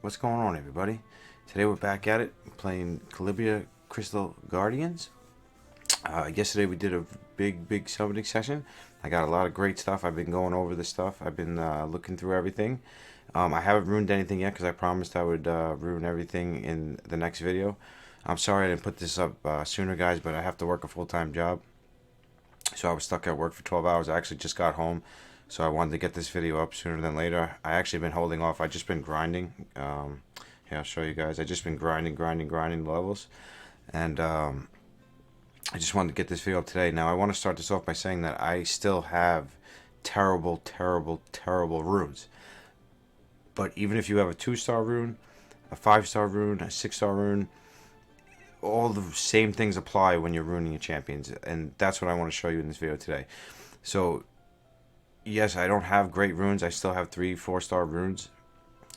What's going on, everybody? Today we're back at it, playing Calibria Crystal Guardians. Yesterday we did a big summoning session. I got a lot of great stuff. I've been going over this stuff. I've been looking through everything. I haven't ruined anything yet because I promised I would ruin everything in the next video. I'm sorry I didn't put this up sooner, guys, but I have to work a full-time job. So I was stuck at work for 12 hours. I actually just got home, so I wanted to get this video up sooner than later. I actually been holding off. I just been grinding. Here, I'll show you guys. I just been grinding levels, and I just wanted to get this video up today. Now I want to start this off by saying that I still have terrible runes. But even if you have a 2-star rune, a 5-star rune, a 6-star rune, all the same things apply when you're ruining your champions, and that's what I want to show you in this video today. So yes, I don't have great runes. I still have 3-4-star runes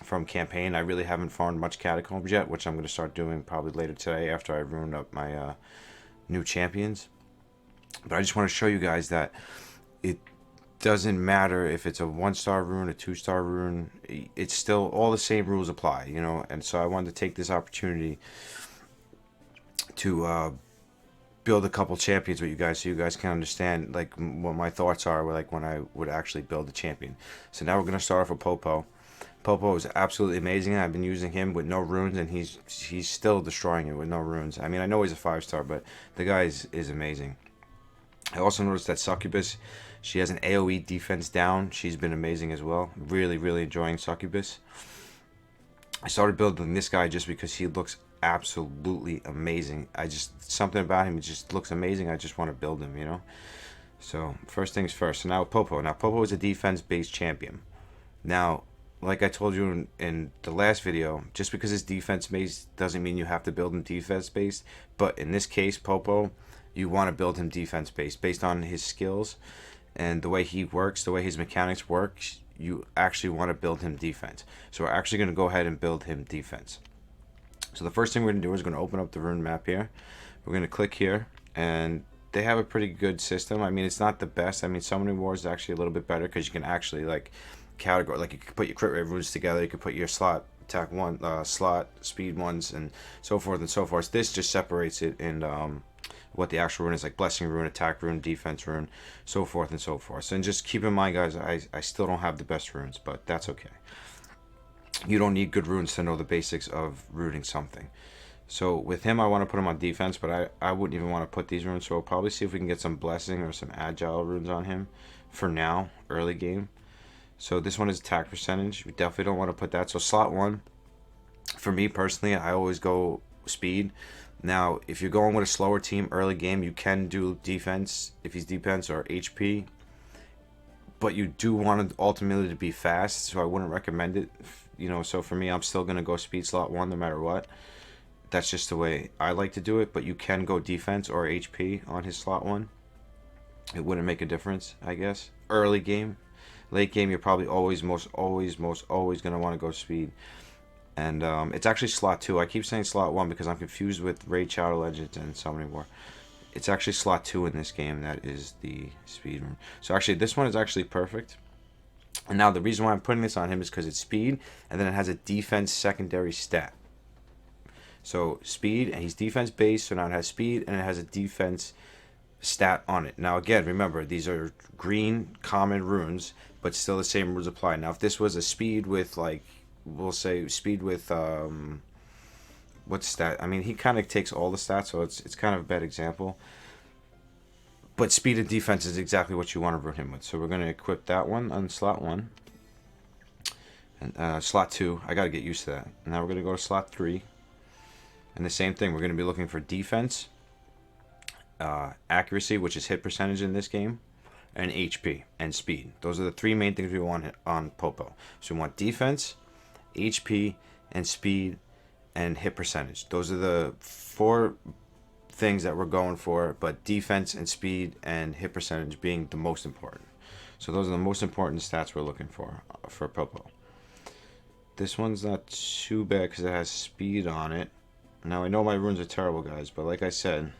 from campaign. I really haven't farmed much catacombs yet, which I'm going to start doing probably later today after I ruined up my new champions. But I just want to show you guys that it doesn't matter if it's a 1-star rune, a 2-star rune. It's still all the same rules apply, you know. And so I wanted to take this opportunity to build a couple champions with you guys, so you guys can understand like what my thoughts are, like when I would actually build a champion. So now we're gonna start off with Popo. Popo is absolutely amazing. I've been using him with no runes, and he's still destroying it with no runes. I mean, I know he's a 5-star, but the guy is amazing. I also noticed that Succubus, she has an AoE defense down. She's been amazing as well. Really enjoying Succubus. I started building this guy just because he looks absolutely amazing. Something about him, it just looks amazing. I just want to build him, you know. So first things first. So now Popo. Now Popo is a defense-based champion. Now, like I told you in the last video, just because it's defense-based doesn't mean you have to build him defense-based. But in this case, Popo, you want to build him defense-based based on his skills and the way he works, the way his mechanics work. You actually want to build him defense. So we're actually going to go ahead and build him defense. So the first thing we're going to do is going to open up the rune map here. We're going to click here, and they have a pretty good system. I mean, it's not the best. I mean, Summoning Wars is actually a little bit better because you can actually like category, like you can put your crit rate runes together. You can put your slot attack one, slot speed ones, and so forth and so forth. This just separates it in what the actual rune is, like blessing rune, attack rune, defense rune, so forth and so forth. So, and just keep in mind, guys, I still don't have the best runes, but that's okay. You don't need good runes to know the basics of rooting something. So with him, I want to put him on defense, but I wouldn't even want to put these runes. So we'll probably see if we can get some blessing or some agile runes on him for now, early game. So this one is attack percentage. We definitely don't want to put that. So slot 1, for me personally, I always go speed. Now, if you're going with a slower team early game, you can do defense if he's defense, or HP. But you do want it ultimately to be fast, so I wouldn't recommend it. You know, so for me, I'm still going to go speed slot 1 no matter what. That's just the way I like to do it, but you can go defense or HP on his slot 1. It wouldn't make a difference, I guess. Early game. Late game, you're probably most always going to want to go speed. And it's actually slot 2. I keep saying slot 1 because I'm confused with Raid Shadow Legends and Summoning War. It's actually slot 2 in this game. That is the speed rune. So actually, this one is actually perfect. And now the reason why I'm putting this on him is because it's speed, and then it has a defense secondary stat. So speed, and he's defense based, so now it has speed, and it has a defense stat on it. Now again, remember, these are green common runes, but still the same rules apply. Now if this was a speed with, like, we'll say speed with what stat? I mean, he kind of takes all the stats, so it's kind of a bad example. But speed and defense is exactly what you want to rune him with. So we're going to equip that one on slot 1. And slot 2, I got to get used to that. Now we're going to go to slot 3. And the same thing, we're going to be looking for defense, accuracy, which is hit percentage in this game, and HP, and speed. Those are the 3 main things we want on Popo. So we want defense, HP, and speed, and hit percentage. Those are the 4 things that we're going for, but defense and speed and hit percentage being the most important. So those are the most important stats we're looking for Popo. This one's not too bad because it has speed on it. Now I know my runes are terrible, guys, but like I said,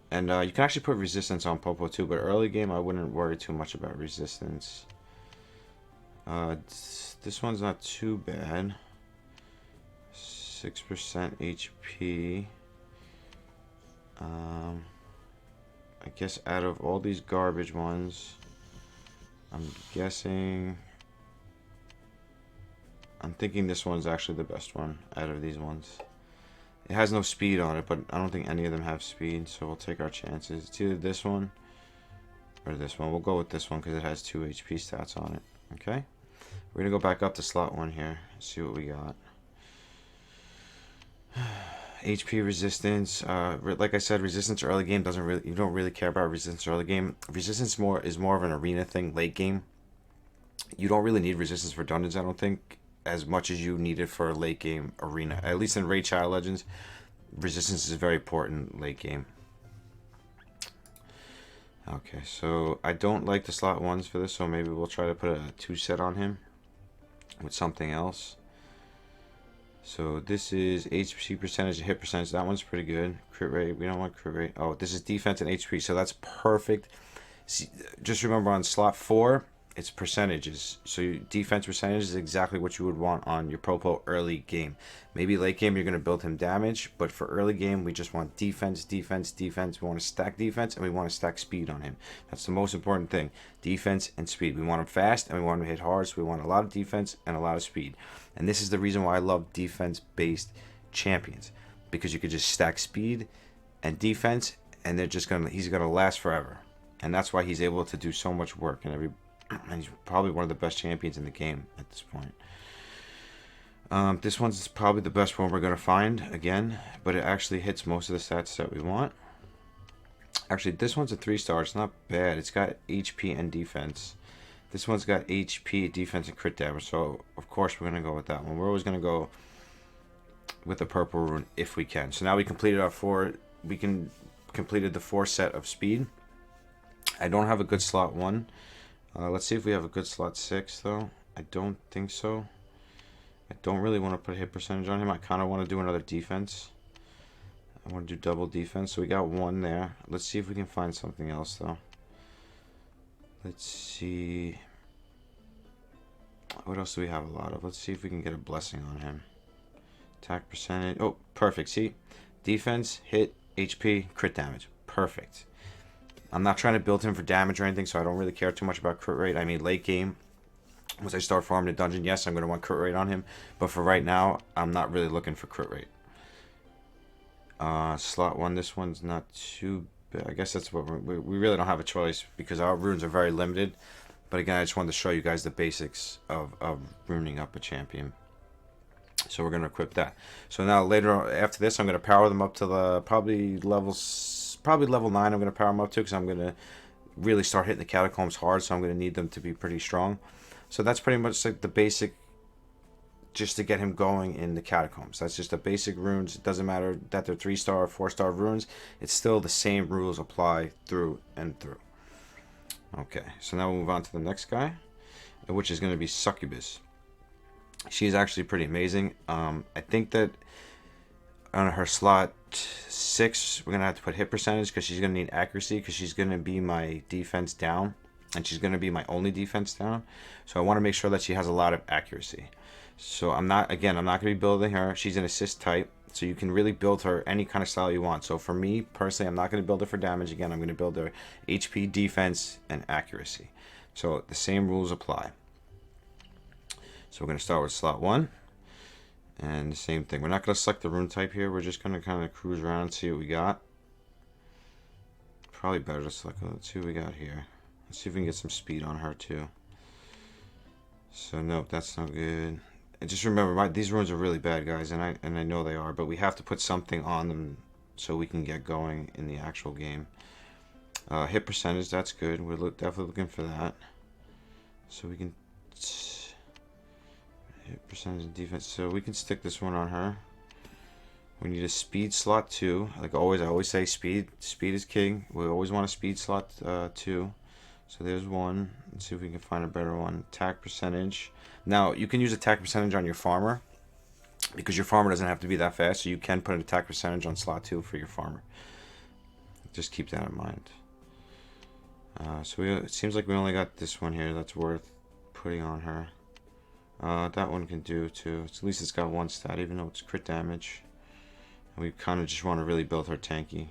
and you can actually put resistance on Popo too, but early game I wouldn't worry too much about resistance. This one's not too bad. 6% HP. I guess out of all these garbage ones, I'm thinking this one's actually the best one out of these ones. It has no speed on it, but I don't think any of them have speed, so we'll take our chances. It's either this one or this one. We'll go with this one because it has 2 HP stats on it. Okay? We're going to go back up to slot 1 here, see what we got. HP resistance, like I said, resistance early game you don't really care about resistance early game. Resistance is more of an arena thing late game. You don't really need resistance for dungeons, I don't think, as much as you need it for a late game arena. At least in Raid Shadow Legends, resistance is very important late game. Okay, so I don't like the slot 1s for this, so maybe we'll try to put a 2 set on him with something else. So this is HP percentage and hit percentage. That one's pretty good. Crit rate, we don't want crit rate. Oh, this is defense and HP, so that's perfect. See, just remember on slot 4, it's percentages. So your defense percentage is exactly what you would want on your Popo early game. Maybe late game you're going to build him damage, but for early game we just want defense, defense, defense. We want to stack defense and we want to stack speed on him. That's the most important thing. Defense and speed. We want him fast and we want him to hit hard, so we want a lot of defense and a lot of speed. And this is the reason why I love defense-based champions, because you could just stack speed and defense and he's gonna last forever. And that's why he's able to do so much work, and he's probably one of the best champions in the game at this point. This one's probably the best one we're going to find, again, but it actually hits most of the stats that we want. Actually, this one's a 3-star. It's not bad. It's got HP and defense. This one's got HP, defense, and crit damage, so of course we're going to go with that one. We're always going to go with the purple rune if we can. So now we completed completed the 4 set of speed. I don't have a good slot 1. Let's see if we have a good slot 6, though. I don't think so. I don't really want to put hit percentage on him. I kind of want to do another defense. I want to do double defense. So we got 1 there. Let's see if we can find something else, though. Let's see. What else do we have a lot of? Let's see if we can get a blessing on him. Attack percentage. Oh, perfect. See? Defense, hit, HP, crit damage. Perfect. I'm not trying to build him for damage or anything, so I don't really care too much about crit rate. I mean, late game, once I start farming the dungeon, yes, I'm going to want crit rate on him. But for right now, I'm not really looking for crit rate. Slot 1, this one's not too bad. I guess that's what we really don't have a choice because our runes are very limited. But again, I just wanted to show you guys the basics of runing up a champion. So we're going to equip that. So now later, after this, I'm going to power them up to the probably level 9. I'm going to power them up to because I'm going to really start hitting the catacombs hard. So I'm going to need them to be pretty strong. So that's pretty much like the basic, just to get him going in the catacombs. That's just the basic runes. It doesn't matter that they're 3-star or 4-star runes. It's still the same rules apply through and through. Okay, so now we'll move on to the next guy, which is going to be Succubus. She's actually pretty amazing. I think that on her slot 6, we're going to have to put hit percentage because she's going to need accuracy because she's going to be my defense down. And she's going to be my only defense down. So I want to make sure that she has a lot of accuracy. So I'm not going to be building her. She's an assist type. So you can really build her any kind of style you want. So for me, personally, I'm not going to build her for damage. Again, I'm going to build her HP, defense, and accuracy. So the same rules apply. So we're going to start with slot 1. And the same thing. We're not going to select the rune type here. We're just going to kind of cruise around and see what we got. Probably better to select. Let's see what we got here. Let's see if we can get some speed on her too. So nope, that's not good. And just remember, these runes are really bad, guys, and I know they are, but we have to put something on them so we can get going in the actual game. Hit percentage, that's good. We're definitely looking for that. So we can hit percentage and defense. So we can stick this one on her. We need a speed slot 2. Like always, I always say speed. Speed is king. We always want a speed slot 2. So there's one. Let's see if we can find a better one. Attack percentage. Now, you can use attack percentage on your farmer because your farmer doesn't have to be that fast. So you can put an attack percentage on slot 2 for your farmer. Just keep that in mind. So it seems like we only got this one here that's worth putting on her? That one can do too. At least it's got one stat, even though it's crit damage. And we kind of just want to really build her tanky.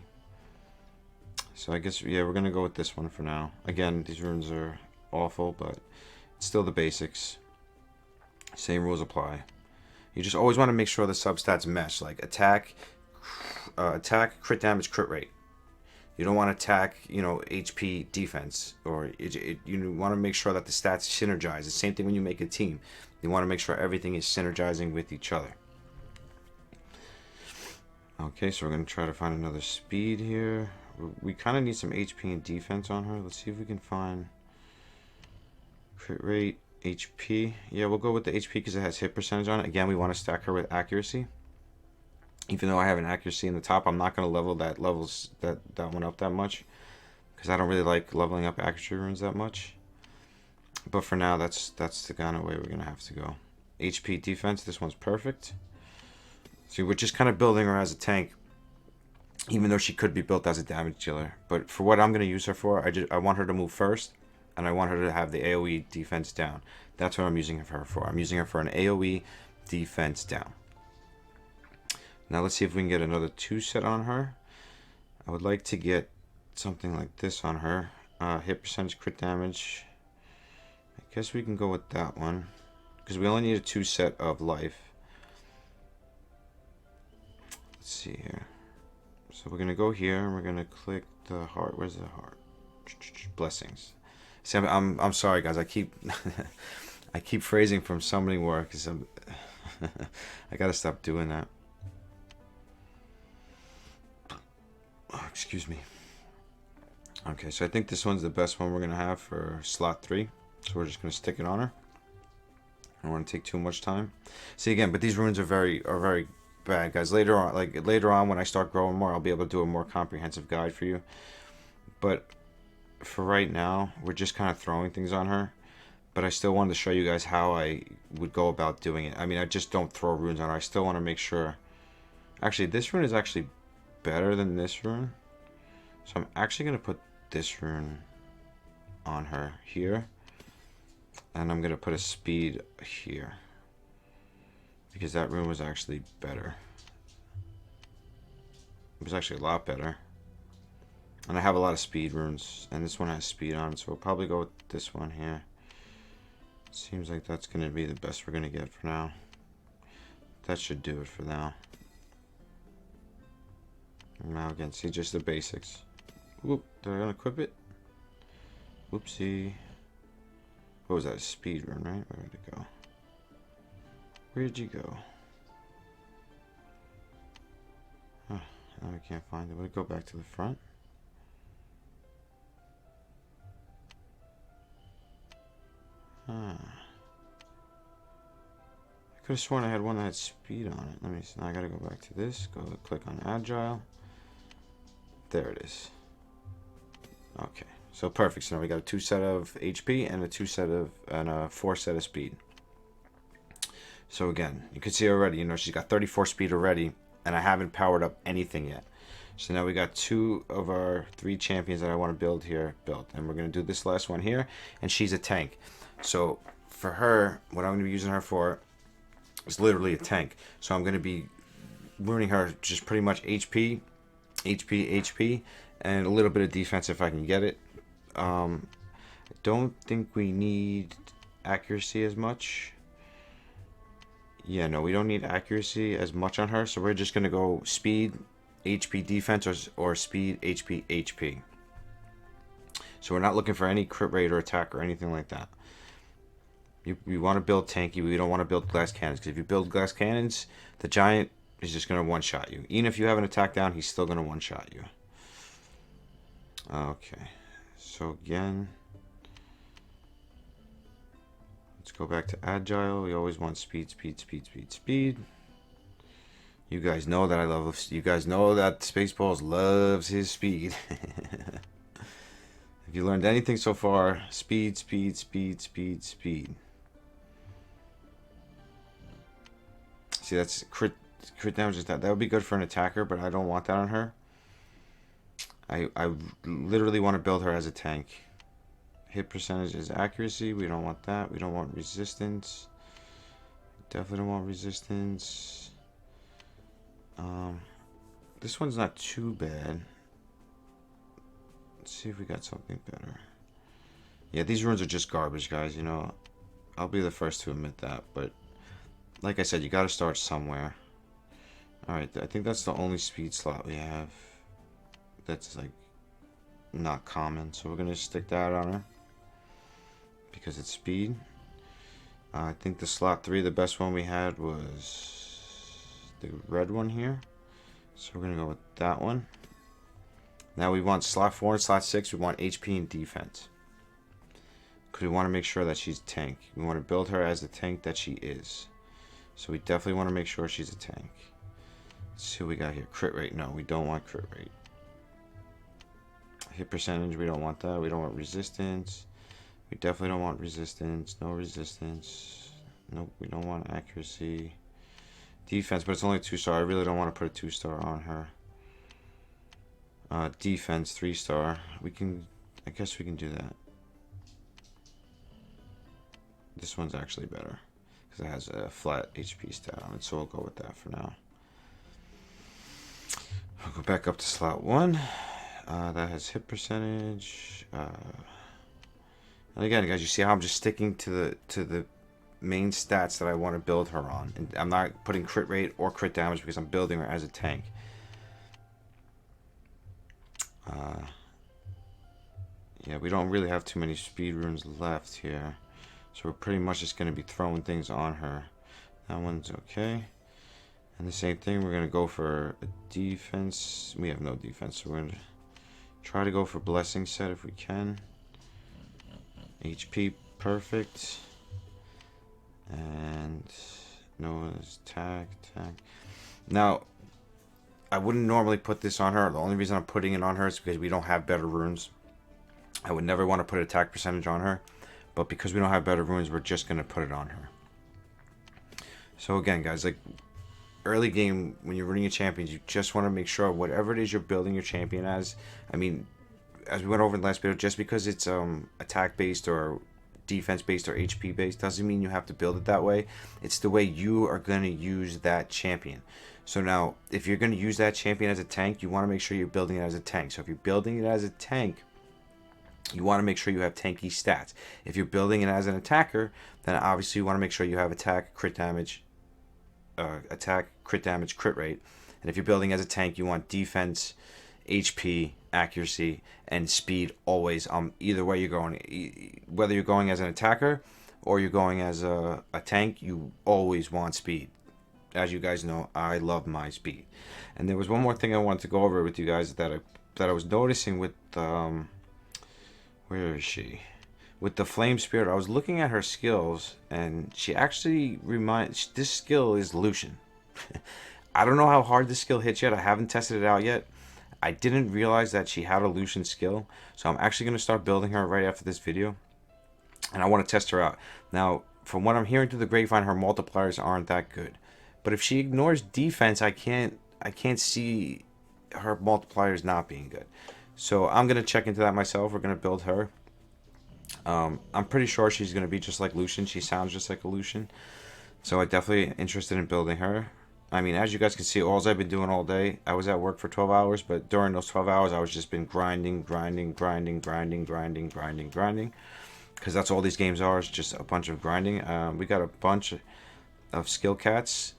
So I guess, yeah, we're going to go with this one for now. Again, these runes are awful, but it's still the basics. Same rules apply. You just always want to make sure the substats mesh, like attack, crit damage, crit rate. You don't want to attack, you know, HP, defense, or you want to make sure that the stats synergize. The same thing when you make a team. You want to make sure everything is synergizing with each other. Okay, so we're going to try to find another speed here. We kind of need some HP and defense on her. Let's see if we can find crit rate, HP. Yeah, we'll go with the HP because it has hit percentage on it. Again, we want to stack her with accuracy. Even though I have an accuracy in the top, I'm not going to level that one up that much because I don't really like leveling up accuracy runes that much. But for now, that's the kind of way we're going to have to go. HP defense, this one's perfect. So we're just kind of building her as a tank, even though she could be built as a damage dealer. But for what I'm going to use her for, I want her to move first, and I want her to have the AoE defense down. That's what I'm using her for. I'm using her for an AoE defense down. Now let's see if we can get another 2-set on her. I would like to get something like this on her. Hit percentage, crit damage. I guess we can go with that one, because we only need a 2-set of life. Let's see here. So we're gonna go here and we're gonna click the heart. Where's the heart? Blessings. See, I'm sorry guys. I keep I keep phrasing from summoning war because I gotta stop doing that. Oh, excuse me. Okay, so I think this one's the best one we're gonna have for slot 3. So we're just gonna stick it on her. I don't want to take too much time. See again, but these runes are very bad, guys. Later on when I start growing more, I'll be able to do a more comprehensive guide for you. But for right now, we're just kind of throwing things on her. But I still wanted to show you guys how I would go about doing it. I mean, I just don't throw runes on her. I still want to make sure. Actually, this rune is actually better than this rune. So I'm actually going to put this rune on her here. And I'm going to put a speed here, because that rune was actually better. It was actually a lot better. And I have a lot of speed runes, and this one has speed on, so we'll probably go with this one here. Seems like that's going to be the best we're going to get for now. That should do it for now. Now again, see, just the basics. Whoop, did I unequip it? Whoopsie. What was that? A speed rune, right? Where did it go? Where'd you go? Oh, now I can't find it. Would it go back to the front? I could have sworn I had one that had speed on it. Let me see. Now I gotta go back to this. Go click on agile. There it is. Okay. So perfect. So now we got a 2-set of HP and a 4-set of speed. So again, you can see already, you know, she's got 34 speed already, and I haven't powered up anything yet. So now we got 2 of our 3 champions that I want to build here built, and we're going to do this last one here, and she's a tank. So for her, what I'm going to be using her for is literally a tank. So I'm going to be ruining her just pretty much HP, and a little bit of defense if I can get it. I don't think we need accuracy as much. Yeah, no, we don't need accuracy as much on her, so we're just going to go speed, HP, defense, or speed, HP, HP. So we're not looking for any crit rate or attack or anything like that. We want to build tanky, we don't want to build glass cannons, because if you build glass cannons, the giant is just going to one-shot you. Even if you have an attack down, he's still going to one-shot you. Okay, so again, let's go back to agile. We always want speed, speed, speed, speed, speed. You guys know that I love. You guys know that Spaceballs loves his speed. If you learned anything so far, speed, speed, speed, speed, speed. See, that's crit damage. Is that would be good for an attacker, but I don't want that on her. I literally want to build her as a tank. Hit percentage is accuracy. We don't want that. We don't want resistance. Definitely don't want resistance. This one's not too bad. Let's see if we got something better. Yeah, these runes are just garbage, guys. You know, I'll be the first to admit that. But like I said, you got to start somewhere. Alright, I think that's the only speed slot we have that's like not common. So we're going to stick that on her because it's speed. I think the slot 3, the best one we had was the red one here. So we're going to go with that one. Now we want slot 4 and slot 6. We want HP and defense. Because we want to make sure that she's tank. We want to build her as the tank that she is. So we definitely want to make sure she's a tank. Let's see what we got here. Crit rate. No, we don't want crit rate. Hit percentage. We don't want that. We don't want resistance. We definitely don't want resistance. No resistance. Nope. We don't want accuracy. Defense, but it's only 2-star. I really don't want to put a 2-star on her. Defense 3-star. We can. I guess we can do that. This one's actually better because it has a flat HP stat on it, so we'll go with that for now. I'll go back up to slot 1. That has hit percentage. And again, guys, you see how I'm just sticking to the main stats that I want to build her on, and I'm not putting crit rate or crit damage because I'm building her as a tank. Yeah, we don't really have too many speed runes left here, so we're pretty much just going to be throwing things on her. That one's okay. And the same thing, we're going to go for a defense. We have no defense, so we're going to try to go for blessing set if we can. HP, perfect. And no tag. Now, I wouldn't normally put this on her. The only reason I'm putting it on her is because we don't have better runes. I would never want to put attack percentage on her, but because we don't have better runes, we're just going to put it on her. So again, guys, like early game, when you're running your champions, you just want to make sure whatever it is you're building your champion as, I mean, as we went over in the last video, just because it's attack based or defense based or HP based doesn't mean you have to build it that way. It's the way you are going to use that champion. So now, if you're going to use that champion as a tank, you want to make sure you're building it as a tank. So if you're building it as a tank, you want to make sure you have tanky stats. If you're building it as an attacker, then obviously you want to make sure you have attack, crit damage, crit rate. And if you're building as a tank, you want defense, HP, accuracy, and speed always. Either way you're going, whether you're going as an attacker or you're going as a tank, you always want speed. As you guys know, I love my speed. And there was one more thing I wanted to go over with you guys that I was noticing with where is she? With the Flame Spirit, I was looking at her skills, and she actually this skill is Lucian. I don't know how hard this skill hits yet. I haven't tested it out yet. I didn't realize that she had a Lucian skill, so I'm actually going to start building her right after this video, and I want to test her out. Now, from what I'm hearing through the grapevine, her multipliers aren't that good. But if she ignores defense, I can't see her multipliers not being good. So I'm going to check into that myself. We're going to build her. I'm pretty sure she's going to be just like Lucian. She sounds just like a Lucian. So I'm definitely interested in building her. I mean, as you guys can see, all I've been doing all day, I was at work for 12 hours, but during those 12 hours, I was just been grinding. Because that's all these games are, is just a bunch of grinding. We got a bunch of skill cats.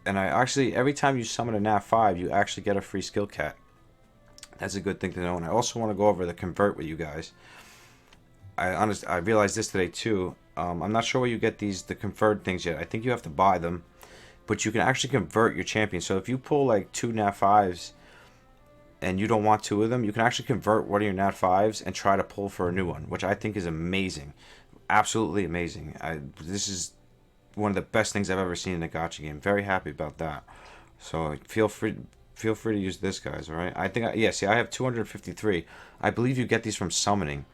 And I actually, every time you summon a Nat 5, you actually get a free skill cat. That's a good thing to know. And I also want to go over the convert with you guys. I realized this today too. I'm not sure where you get the convert things yet. I think you have to buy them. But you can actually convert your champion. So if you pull like 2 Nat 5s and you don't want 2 of them, you can actually convert one of your Nat 5s and try to pull for a new one, which I think is amazing. Absolutely amazing. This is one of the best things I've ever seen in a gacha game. Very happy about that. So feel free to use this, guys, all right? I think, see, I have 253. I believe you get these from summoning.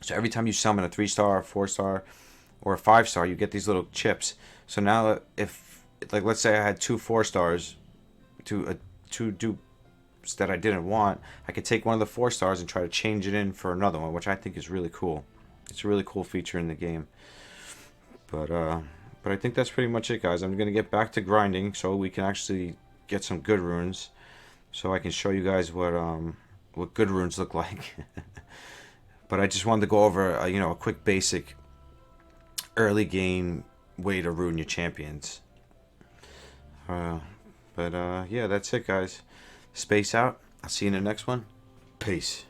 So every time you summon a 3-star, a 4-star, or a 5-star, you get these little chips. So now if, like, let's say I had 2 4-stars to do that I didn't want, I could take one of the 4 stars and try to change it in for another one, which I think is really cool. It's a really cool feature in the game. But I think that's pretty much it, guys. I'm gonna get back to grinding so we can actually get some good runes, so I can show you guys what good runes look like. But I just wanted to go over a quick basic early game way to rune your champions. Yeah, that's it, guys. Space out. I'll see you in the next one. Peace.